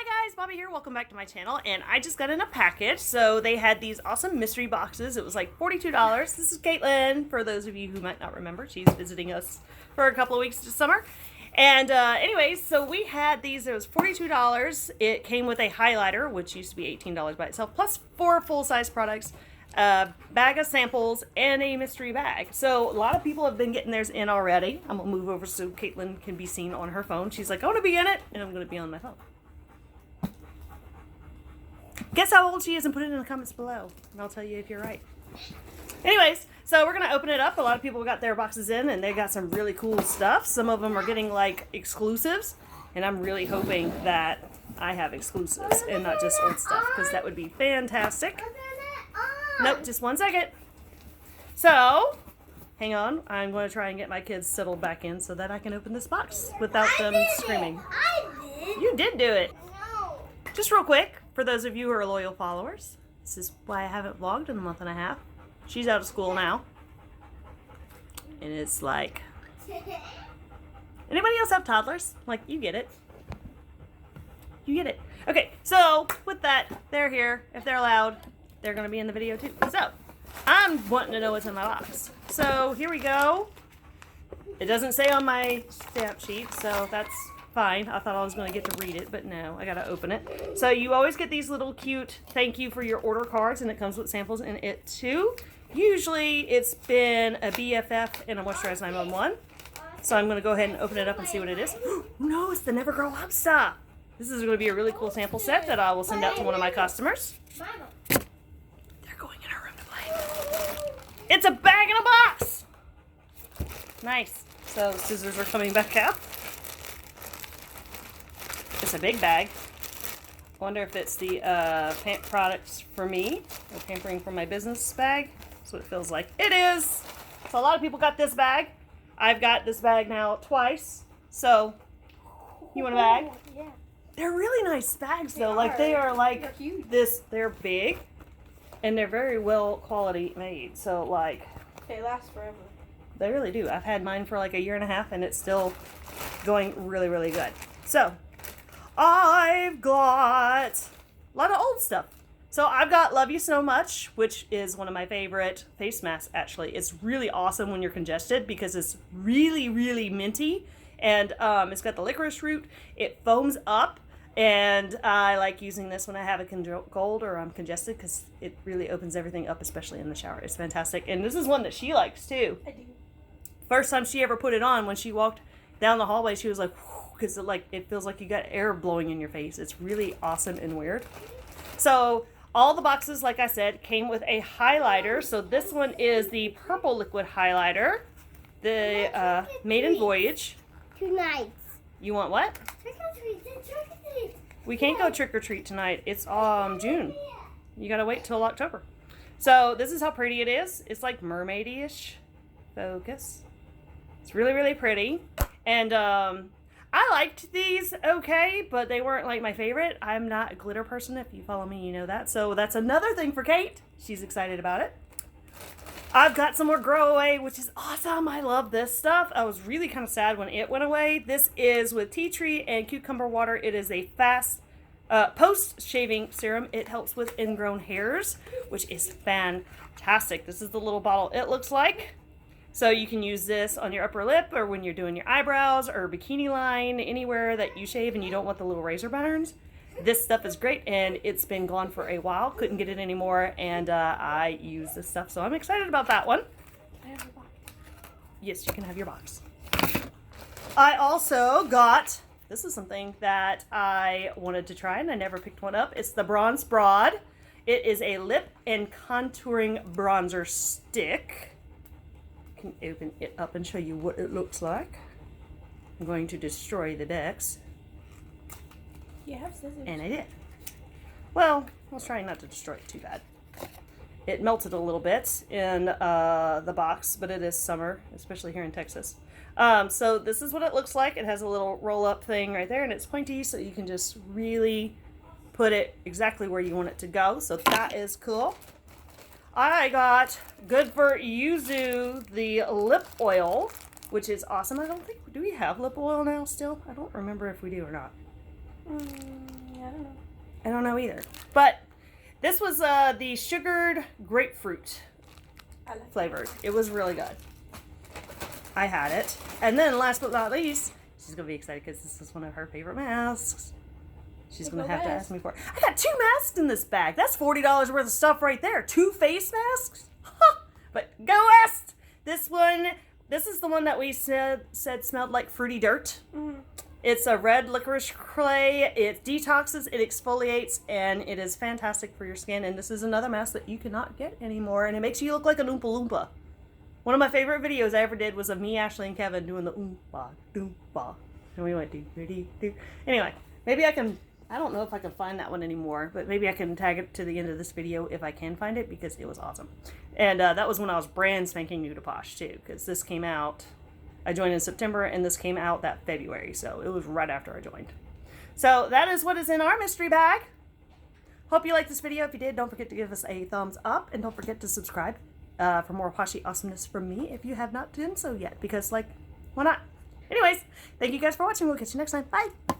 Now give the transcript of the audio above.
Hi guys, Bobby here. Welcome back to my channel. And I just got in a package. So they had these awesome mystery boxes. It was like $42. This is Caitlin. For those of you who might not remember, she's visiting us for a couple of weeks this summer. And anyways, so we had these. It was $42. It came with a highlighter, which used to be $18 by itself, plus 4 full-size products, a bag of samples, and a mystery bag. So a lot of people have been getting theirs in already. I'm gonna move over so Caitlin can be seen on her phone. She's like, I want to be in it, and I'm gonna be on my phone. Guess how old she is and put it in the comments below, and I'll tell you if you're right. Anyways, so we're gonna open it up. A lot of people got their boxes in, and they got some really cool stuff. Some of them are getting like exclusives, and I'm really hoping that I have exclusives and not just old stuff, because that would be fantastic. Nope, just one second. So, hang on. I'm going to try and get my kids settled back in so that I can open this box without them screaming. I did. You did do it. No. Just real quick, for those of you who are loyal followers, this is why I haven't vlogged in a month and a half. She's out of school now. And it's like, anybody else have toddlers? Like, you get it. You get it. Okay, so with that, they're here. If they're allowed, they're going to be in the video too. So, I'm wanting to know what's in my box. So, here we go. It doesn't say on my stamp sheet, so that's fine. I thought I was going to get to read it, but no, I got to open it. So, you always get these little cute thank you for your order cards, and it comes with samples in it too. Usually, it's been a BFF and a Moisturize 911. So, I'm going to go ahead and open it up and see what it is. No, it's the Never Grow Up stuff. This is going to be a really cool sample set that I will send out to one of my customers. They're going in her room to play. It's a bag in a box! Nice. So, scissors are coming back out. It's a big bag. I wonder if it's the products for me, or pampering for my business bag. That's what it feels like. It is! So, a lot of people got this bag. I've got this bag now twice. So, you want a bag? Yeah. They're really nice bags though. Like they are like this. They're big, and they're very well quality made. So like They last forever. they really do. I've had mine for like a year and a half, and it's still going really, really good. So I've got a lot of old stuff. So I've got Love You So Much, which is one of my favorite face masks. Actually, it's really awesome when you're congested because it's really, really minty. And it's got the licorice root. It foams up, and I like using this when I have a cold or I'm congested because it really opens everything up, especially in the shower. It's fantastic. And this is one that she likes too. I do. First time she ever put it on, when she walked down the hallway, she was like, because it feels like you got air blowing in your face. It's really awesome and weird. So all the boxes, like I said, came with a highlighter. So this one is the purple liquid highlighter, the Maiden Voyage. Tonight. You want what? Trick or treat. Trick or treat. We can't go trick or treat tonight. It's June. You gotta wait till October. So this is how pretty it is. It's like mermaid-ish. Focus. It's really, really pretty. And I liked these okay, but they weren't like my favorite. I'm not a glitter person. If you follow me, you know that. So that's another thing for Kate. She's excited about it. I've got some more Grow Away, which is awesome. I love this stuff. I was really kind of sad when it went away. This is with tea tree and cucumber water. It is a fast post-shaving serum. It helps with ingrown hairs, which is fantastic. This is the little bottle it looks like. So you can use this on your upper lip or when you're doing your eyebrows or bikini line, anywhere that you shave and you don't want the little razor burns. This stuff is great, and it's been gone for a while. Couldn't get it anymore, and I use this stuff, so I'm excited about that one. I have a box. Yes, you can have your box. I also got, this is something that I wanted to try, and I never picked one up. It's the Bronze Broad. It is a lip and contouring bronzer stick. I can open it up and show you what it looks like. I'm going to destroy the decks. You have scissors. And I did. Well, I was trying not to destroy it too bad. It melted a little bit in the box, but it is summer, especially here in Texas. So this is what it looks like. It has a little roll-up thing right there, and it's pointy, so you can just really put it exactly where you want it to go. So that is cool. I got Good for Yuzu, the lip oil, which is awesome. I don't think, do we have lip oil now still? I don't remember if we do or not. Yeah. don't know. I don't know either. But this was the sugared grapefruit I like flavored. It was really good. I had it. And then last but not least, she's going to be excited because this is one of her favorite masks. She's going to have to ask me for it. I got 2 masks in this bag. That's $40 worth of stuff right there. 2 face masks? But go West! This is the one that we said smelled like fruity dirt. Mm-hmm. It's a red licorice clay. It detoxes, it exfoliates, and it is fantastic for your skin. And this is another mask that you cannot get anymore. And it makes you look like an Oompa Loompa. One of my favorite videos I ever did was of me, Ashley, and Kevin doing the Oompa Loompa. And we went do. Anyway, maybe I don't know if I can find that one anymore, but maybe I can tag it to the end of this video if I can find it, because it was awesome. And that was when I was brand spanking new to Posh too, because this came out, I joined in September and this came out that February, so it was right after I joined. So that is what is in our mystery bag. Hope you liked this video. If you did, don't forget to give us a thumbs up, and don't forget to subscribe for more Poshy awesomeness from me if you have not done so yet, because, like, why not? Anyways, thank you guys for watching. We'll catch you next time. Bye!